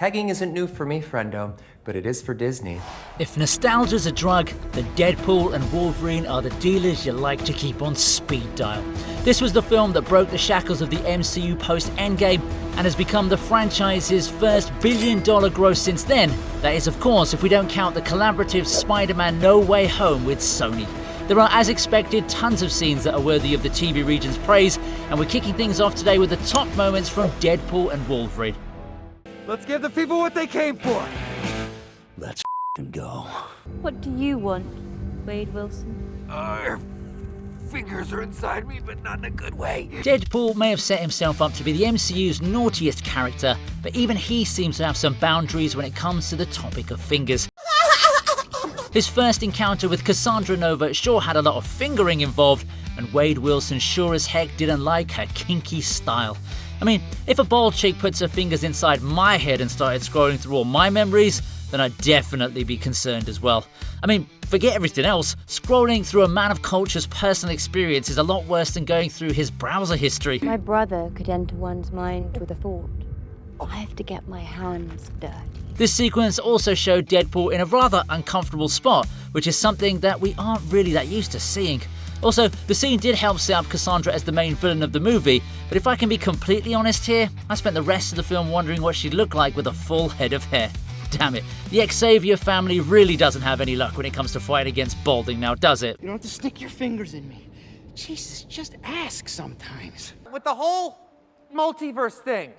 Pegging isn't new for me, friendo, but it is for Disney. If nostalgia's a drug, then Deadpool and Wolverine are the dealers you like to keep on speed dial. This was the film that broke the shackles of the MCU post-Endgame and has become the franchise's first billion-dollar gross since then. That is, of course, if we don't count the collaborative Spider-Man No Way Home with Sony. There are, as expected, tons of scenes that are worthy of the TV region's praise, and we're kicking things off today with the top moments from Deadpool and Wolverine. Let's give the people what they came for. Let's go. What do you want, Wade Wilson? Fingers are inside me, but not in a good way. Deadpool may have set himself up to be the MCU's naughtiest character, but even he seems to have some boundaries when it comes to the topic of fingers. His first encounter with Cassandra Nova sure had a lot of fingering involved, and Wade Wilson sure as heck didn't like her kinky style. I mean, if a bald chick puts her fingers inside my head and started scrolling through all my memories, then I'd definitely be concerned as well. I mean, forget everything else, scrolling through a man of culture's personal experience is a lot worse than going through his browser history. My brother could enter one's mind with a thought. I have to get my hands dirty. This sequence also showed Deadpool in a rather uncomfortable spot, which is something that we aren't really that used to seeing. Also, the scene did help set up Cassandra as the main villain of the movie, but if I can be completely honest here, I spent the rest of the film wondering what she'd look like with a full head of hair. Damn it, the Xavier family really doesn't have any luck when it comes to fighting against balding now, does it? You don't have to stick your fingers in me. Jesus, just ask sometimes. With the whole multiverse thing,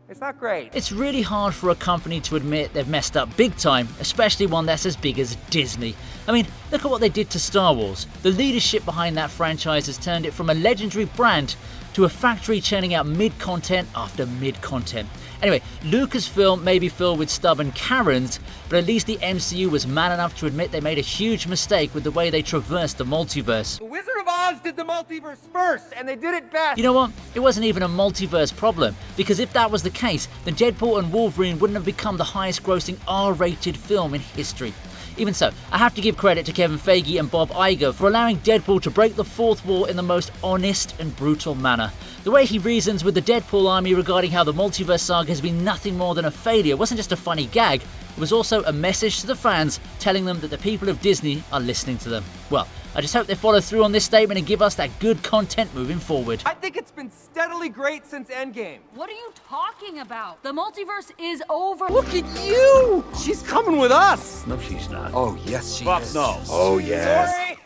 it's not great. It's really hard for a company to admit they've messed up big time, especially one that's as big as Disney. I mean, look at what they did to Star Wars. The leadership behind that franchise has turned it from a legendary brand to a factory churning out mid-content after mid-content. Anyway, Lucasfilm may be filled with stubborn Karens, but at least the MCU was man enough to admit they made a huge mistake with the way they traversed the multiverse. The Wizard of Oz did the multiverse first, and they did it best. You know what? It wasn't even a multiverse problem, because if that was the case, then Deadpool and Wolverine wouldn't have become the highest grossing R-rated film in history. Even so, I have to give credit to Kevin Feige and Bob Iger for allowing Deadpool to break the fourth wall in the most honest and brutal manner. The way he reasons with the Deadpool army regarding how the multiverse saga has been nothing more than a failure wasn't just a funny gag, it was also a message to the fans telling them that the people of Disney are listening to them. Well, I just hope they follow through on this statement and give us that good content moving forward. I think it's been steadily great since Endgame. What are you talking about? The multiverse is over. Look at you! She's coming with us! No, she's not. Oh, yes, she Fuck is. no. Oh, yes. Sorry.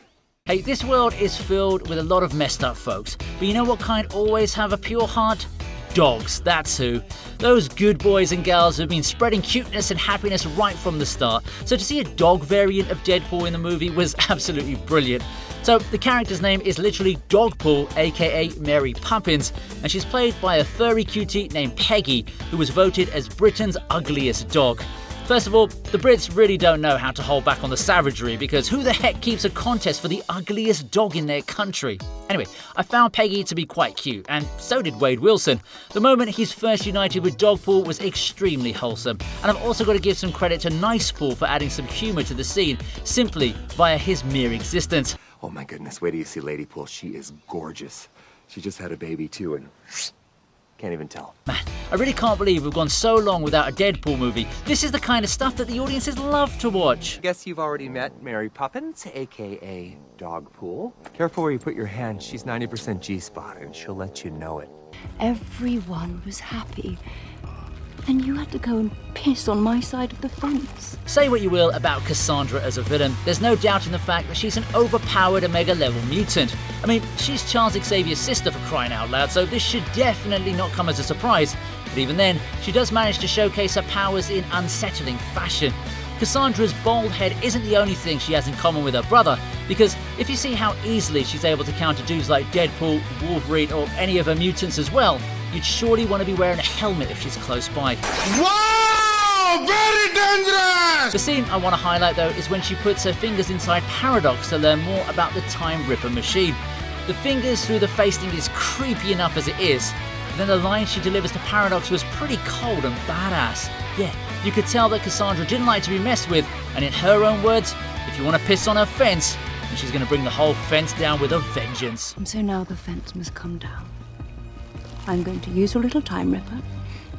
Hey, this world is filled with a lot of messed up folks, but you know what kind always have a pure heart? Dogs, that's who. Those good boys and gals who've been spreading cuteness and happiness right from the start. So to see a dog variant of Deadpool in the movie was absolutely brilliant. So the character's name is literally Dogpool, aka Mary Poppins, and she's played by a furry cutie named Peggy, who was voted as Britain's ugliest dog. First of all, the Brits really don't know how to hold back on the savagery, because who the heck keeps a contest for the ugliest dog in their country? Anyway, I found Peggy to be quite cute, and so did Wade Wilson. The moment he's first united with Dogpool was extremely wholesome, and I've also got to give some credit to Nicepool for adding some humour to the scene, simply via his mere existence. Oh my goodness, wait till you see Ladypool. She is gorgeous. She just had a baby too, and can't even tell. Man, I really can't believe we've gone so long without a Deadpool movie. This is the kind of stuff that the audiences love to watch. Guess you've already met Mary Poppins, aka Dogpool. Careful where you put your hand. She's 90% G-spot, and she'll let you know it. Everyone was happy. And you had to go and piss on my side of the fence. Say what you will about Cassandra as a villain, there's no doubt in the fact that she's an overpowered Omega-level mutant. I mean, she's Charles Xavier's sister for crying out loud, so this should definitely not come as a surprise. But even then, she does manage to showcase her powers in unsettling fashion. Cassandra's bald head isn't the only thing she has in common with her brother, because if you see how easily she's able to counter dudes like Deadpool, Wolverine, or any of her mutants as well, you'd surely want to be wearing a helmet if she's close by. Wow! Very dangerous! The scene I want to highlight though is when she puts her fingers inside Paradox to learn more about the Time Ripper machine. The fingers through the face thing is creepy enough as it is, but then the line she delivers to Paradox was pretty cold and badass. Yeah, you could tell that Cassandra didn't like to be messed with, and in her own words, if you want to piss on her fence, then she's going to bring the whole fence down with a vengeance. And so now the fence must come down. I'm going to use your little Time Ripper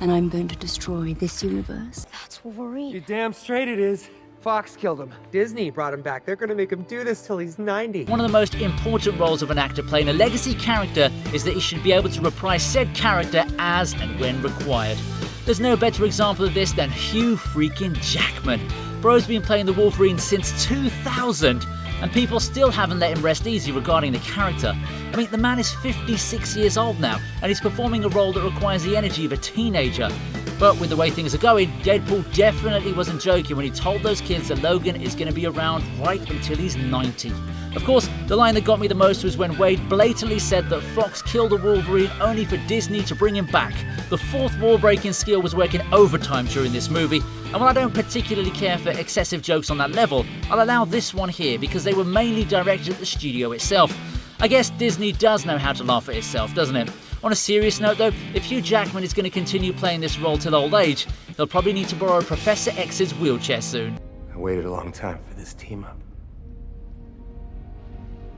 and I'm going to destroy this universe. That's Wolverine. You're damn straight it is. Fox killed him. Disney brought him back. They're gonna make him do this till he's 90. One of the most important roles of an actor playing a legacy character is that he should be able to reprise said character as and when required. There's no better example of this than Hugh freaking Jackman. Bro's been playing the Wolverine since 2000, and people still haven't let him rest easy regarding the character. I mean, the man is 56 years old now, and he's performing a role that requires the energy of a teenager. But with the way things are going, Deadpool definitely wasn't joking when he told those kids that Logan is going to be around right until he's 90. Of course, the line that got me the most was when Wade blatantly said that Fox killed the Wolverine only for Disney to bring him back. The fourth wall-breaking skill was working overtime during this movie, and while I don't particularly care for excessive jokes on that level, I'll allow this one here because they were mainly directed at the studio itself. I guess Disney does know how to laugh at itself, doesn't it? On a serious note though, if Hugh Jackman is going to continue playing this role till old age, he'll probably need to borrow Professor X's wheelchair soon. I waited a long time for this team up.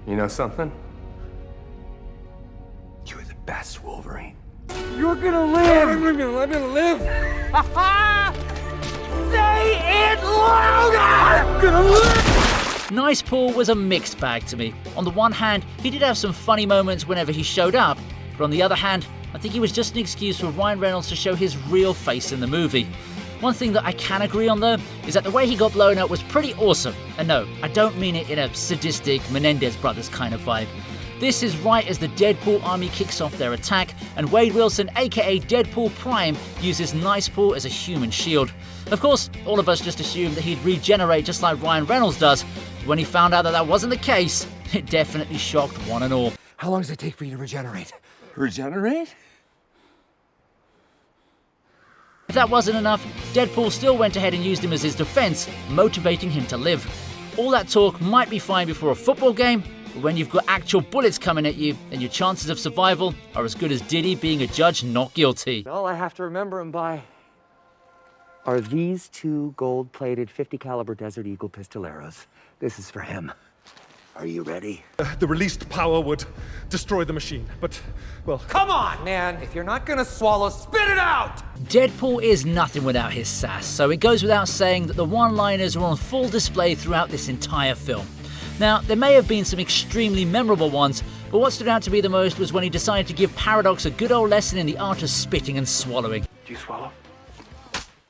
You know something? You're the best Wolverine. You're gonna live! I'm gonna live! Say it louder! I'm gonna live! Nice Paul was a mixed bag to me. On the one hand, he did have some funny moments whenever he showed up, but on the other hand, I think he was just an excuse for Ryan Reynolds to show his real face in the movie. One thing that I can agree on though, is that the way he got blown up was pretty awesome. And no, I don't mean it in a sadistic Menendez Brothers kind of vibe. This is right as the Deadpool army kicks off their attack, and Wade Wilson, aka Deadpool Prime, uses Nice Paul as a human shield. Of course, all of us just assumed that he'd regenerate just like Ryan Reynolds does. When he found out that that wasn't the case, it definitely shocked one and all. How long does it take for you to regenerate? Regenerate? If that wasn't enough, Deadpool still went ahead and used him as his defense, motivating him to live. All that talk might be fine before a football game, but when you've got actual bullets coming at you, then your chances of survival are as good as Diddy being a judge not guilty. All I have to remember him by are these two gold-plated 50 caliber Desert Eagle pistoleros. This is for him. Are you ready? The released power would destroy the machine, but, well... Come on, man! If you're not gonna swallow, spit it out! Deadpool is nothing without his sass, so it goes without saying that the one-liners are on full display throughout this entire film. Now, there may have been some extremely memorable ones, but what stood out to me the most was when he decided to give Paradox a good old lesson in the art of spitting and swallowing. Do you swallow?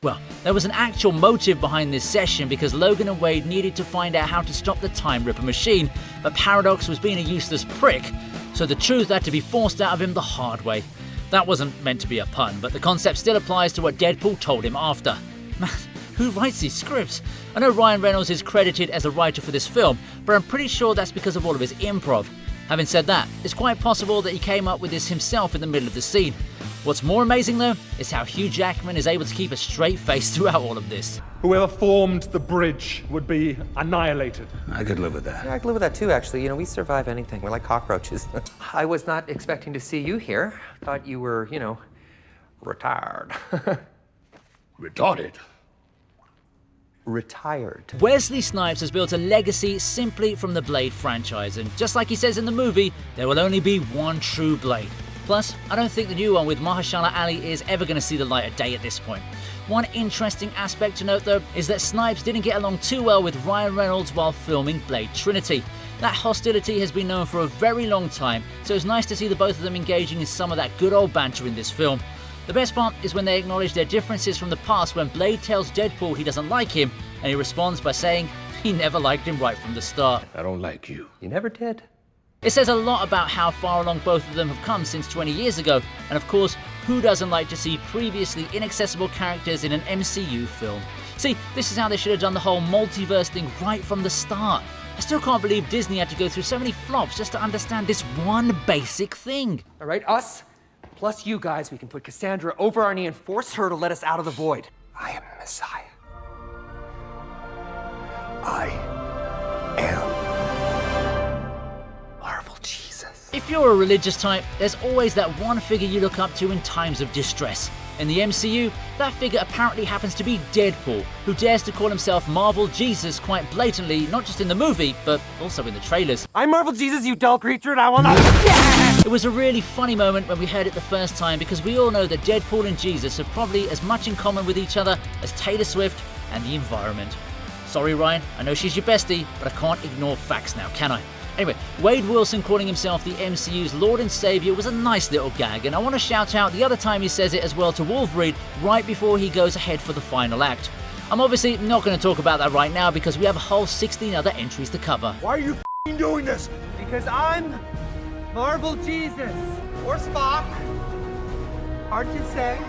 Well, there was an actual motive behind this session because Logan and Wade needed to find out how to stop the Time Ripper machine, but Paradox was being a useless prick, so the truth had to be forced out of him the hard way. That wasn't meant to be a pun, but the concept still applies to what Deadpool told him after. Man, who writes these scripts? I know Ryan Reynolds is credited as a writer for this film, but I'm pretty sure that's because of all of his improv. Having said that, it's quite possible that he came up with this himself in the middle of the scene. What's more amazing though, is how Hugh Jackman is able to keep a straight face throughout all of this. Whoever formed the bridge would be annihilated. I could live with that. Yeah, I can live with that too, actually. You know, we survive anything. We're like cockroaches. I was not expecting to see you here. Thought you were, you know, retired. Retarded. Retired. Wesley Snipes has built a legacy simply from the Blade franchise, and just like he says in the movie, there will only be one true Blade. Plus, I don't think the new one with Mahershala Ali is ever going to see the light of day at this point. One interesting aspect to note though is that Snipes didn't get along too well with Ryan Reynolds while filming Blade Trinity. That hostility has been known for a very long time, so it's nice to see the both of them engaging in some of that good old banter in this film. The best part is when they acknowledge their differences from the past when Blade tells Deadpool he doesn't like him, and he responds by saying he never liked him right from the start. I don't like you. You never did. It says a lot about how far along both of them have come since 20 years ago, and of course, who doesn't like to see previously inaccessible characters in an MCU film? See, this is how they should have done the whole multiverse thing right from the start. I still can't believe Disney had to go through so many flops just to understand this one basic thing. All right, us, plus you guys, we can put Cassandra over our knee and force her to let us out of the void. I am the Messiah. I am Marvel Jesus. If you're a religious type, there's always that one figure you look up to in times of distress. In the MCU, that figure apparently happens to be Deadpool, who dares to call himself Marvel Jesus quite blatantly, not just in the movie, but also in the trailers. I'm Marvel Jesus, you dull creature, and I will not. It was a really funny moment when we heard it the first time because we all know that Deadpool and Jesus have probably as much in common with each other as Taylor Swift and the environment. Sorry Ryan, I know she's your bestie, but I can't ignore facts now, can I? Anyway, Wade Wilson calling himself the MCU's Lord and Savior was a nice little gag, and I want to shout out the other time he says it as well to Wolverine right before he goes ahead for the final act. I'm obviously not going to talk about that right now because we have a whole 16 other entries to cover. Why are you doing this? Because I'm Marvel Jesus. Or Spock. Hard to say.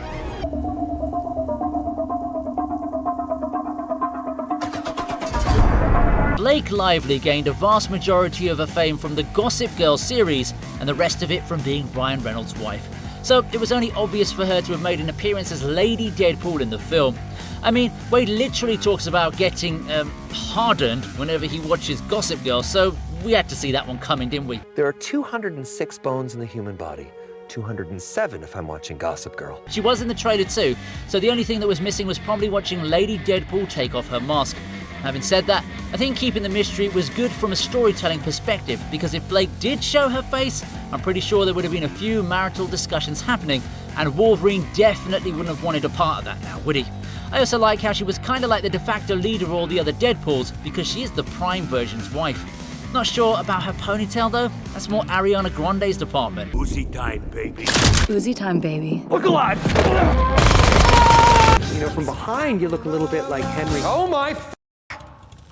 Blake Lively gained a vast majority of her fame from the Gossip Girl series and the rest of it from being Ryan Reynolds' wife. So it was only obvious for her to have made an appearance as Lady Deadpool in the film. I mean, Wade literally talks about getting hardened whenever he watches Gossip Girl, so we had to see that one coming, didn't we? There are 206 bones in the human body. 207 if I'm watching Gossip Girl. She was in the trailer too, so the only thing that was missing was probably watching Lady Deadpool take off her mask. Having said that, I think keeping the mystery was good from a storytelling perspective, because if Blake did show her face, I'm pretty sure there would have been a few marital discussions happening, and Wolverine definitely wouldn't have wanted a part of that now, would he? I also like how she was kind of like the de facto leader of all the other Deadpools, because she is the Prime version's wife. Not sure about her ponytail though, that's more Ariana Grande's department. Uzi time, baby. Uzi time, baby. Look alive! You know, from behind you look a little bit like Henry. Oh my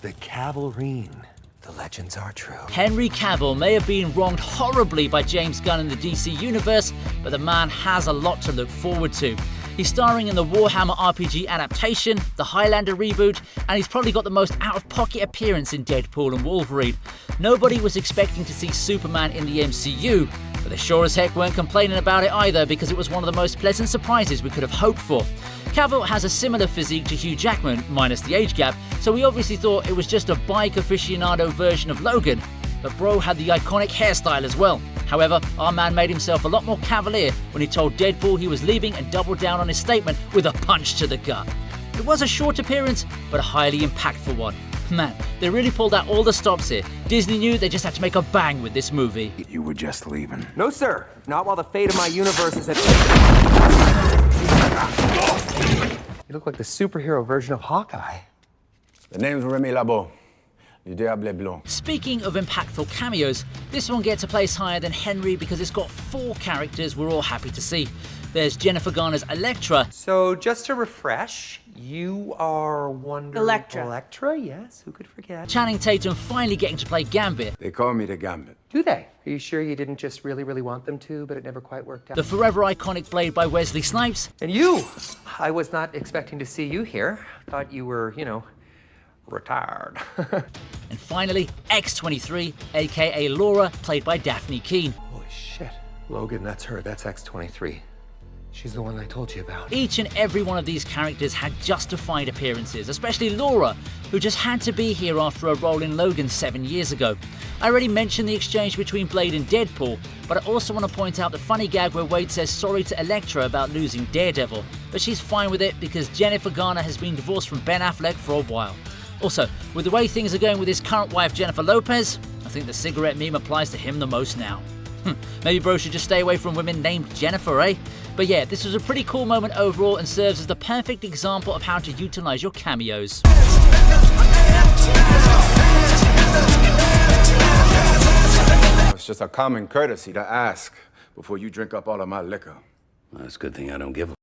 The Cavalrine. The legends are true. Henry Cavill may have been wronged horribly by James Gunn in the DC universe, but the man has a lot to look forward to. He's starring in the Warhammer RPG adaptation, the Highlander reboot, and he's probably got the most out-of-pocket appearance in Deadpool and Wolverine. Nobody was expecting to see Superman in the MCU, but they sure as heck weren't complaining about it either, because it was one of the most pleasant surprises we could have hoped for. Cavill has a similar physique to Hugh Jackman, minus the age gap, so we obviously thought it was just a bike aficionado version of Logan, but bro had the iconic hairstyle as well. However, our man made himself a lot more cavalier when he told Deadpool he was leaving and doubled down on his statement with a punch to the gut. It was a short appearance, but a highly impactful one. Man, they really pulled out all the stops here. Disney knew they just had to make a bang with this movie. You were just leaving. No, sir. Not while the fate of my universe is at You look like the superhero version of Hawkeye. The name's Remy Labo. Du Diable Blanc. Speaking of impactful cameos, this one gets a place higher than Henry because it's got 4 characters we're all happy to see. There's Jennifer Garner's Elektra. So just to refresh, you are Wonder... Elektra. Elektra, yes. Who could forget? Channing Tatum finally getting to play Gambit. They call me the Gambit. Do they? Are you sure you didn't just really want them to, but it never quite worked out? The forever iconic Blade by Wesley Snipes. And you! I was not expecting to see you here. Thought you were, retired. And finally, X-23, aka Laura, played by Daphne Keane. Holy shit. Logan, that's her. That's X-23. She's the one I told you about. Each and every one of these characters had justified appearances, especially Laura, who just had to be here after a role in Logan 7 years ago. I already mentioned the exchange between Blade and Deadpool, but I also want to point out the funny gag where Wade says sorry to Elektra about losing Daredevil, but she's fine with it because Jennifer Garner has been divorced from Ben Affleck for a while. Also, with the way things are going with his current wife Jennifer Lopez, I think the cigarette meme applies to him the most now. Maybe bro should just stay away from women named Jennifer, eh? But yeah, this was a pretty cool moment overall and serves as the perfect example of how to utilize your cameos. It's just a common courtesy to ask before you drink up all of my liquor. Well, it's a good thing I don't give a...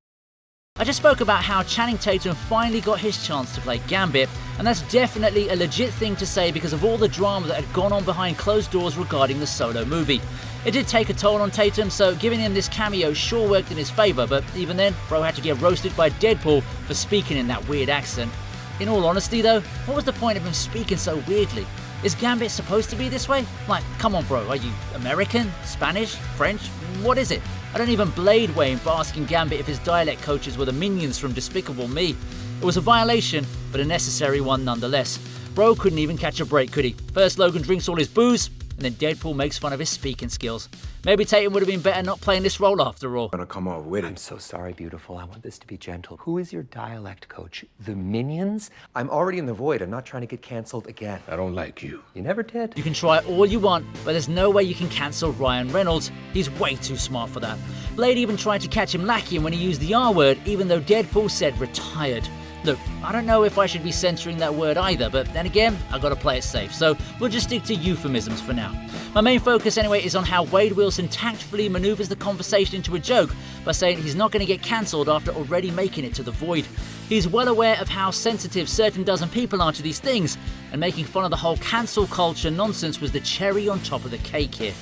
I just spoke about how Channing Tatum finally got his chance to play Gambit, and that's definitely a legit thing to say because of all the drama that had gone on behind closed doors regarding the Solo movie. It did take a toll on Tatum, so giving him this cameo sure worked in his favour, but even then, bro had to get roasted by Deadpool for speaking in that weird accent. In all honesty though, what was the point of him speaking so weirdly? Is Gambit supposed to be this way? Like, come on bro, are you American? Spanish? French? What is it? I don't even blade Wayne for asking Gambit if his dialect coaches were the minions from Despicable Me. It was a violation, but a necessary one nonetheless. Bro couldn't even catch a break, could he? First Logan drinks all his booze, and then Deadpool makes fun of his speaking skills. Maybe Tatum would have been better not playing this role after all. Gonna come off with I'm it. so sorry, beautiful. I want this to be gentle. Who is your dialect coach? The Minions? I'm already in the void. I'm not trying to get canceled again. I don't like you. You never did. You can try all you want, but there's no way you can cancel Ryan Reynolds. He's way too smart for that. Blade even tried to catch him lacking when he used the R word, even though Deadpool said retired. Look, I don't know if I should be censoring that word either, but then again, I gotta play it safe, so we'll just stick to euphemisms for now. My main focus anyway is on how Wade Wilson tactfully maneuvers the conversation into a joke by saying he's not gonna get cancelled after already making it to the void. He's well aware of how sensitive certain dozen people are to these things, and making fun of the whole cancel culture nonsense was the cherry on top of the cake here.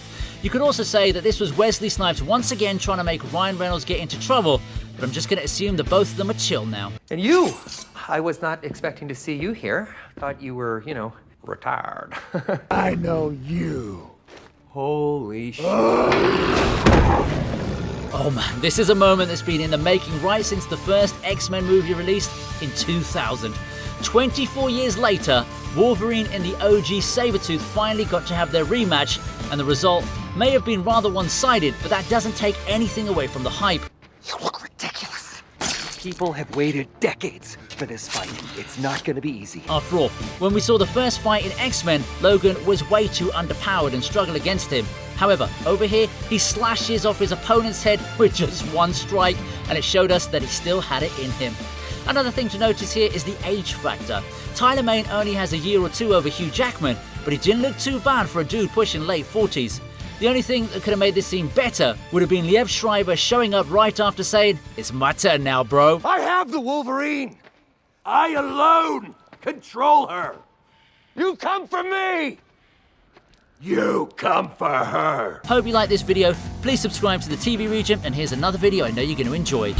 You could also say that this was Wesley Snipes once again trying to make Ryan Reynolds get into trouble, but I'm just going to assume that both of them are chill now. And you! I was not expecting to see you here. Thought you were, retired. I know you. Holy shit. Oh man, this is a moment that's been in the making right since the first X-Men movie released in 2000. 24 years later, Wolverine and the OG Sabretooth finally got to have their rematch, and the result may have been rather one-sided, but that doesn't take anything away from the hype. You look ridiculous. People have waited decades for this fight. It's not gonna be easy. After all, when we saw the first fight in X-Men, Logan was way too underpowered and struggled against him. However, over here, he slashes off his opponent's head with just one strike, and it showed us that he still had it in him. Another thing to notice here is the age factor. Tyler Mane only has a year or two over Hugh Jackman, but he didn't look too bad for a dude pushing late 40s. The only thing that could have made this scene better would have been Liev Schreiber showing up right after saying, "It's my turn now, bro." I have the Wolverine. I alone control her. You come for me. You come for her. Hope you like this video. Please subscribe to the TV Region, and here's another video I know you're going to enjoy.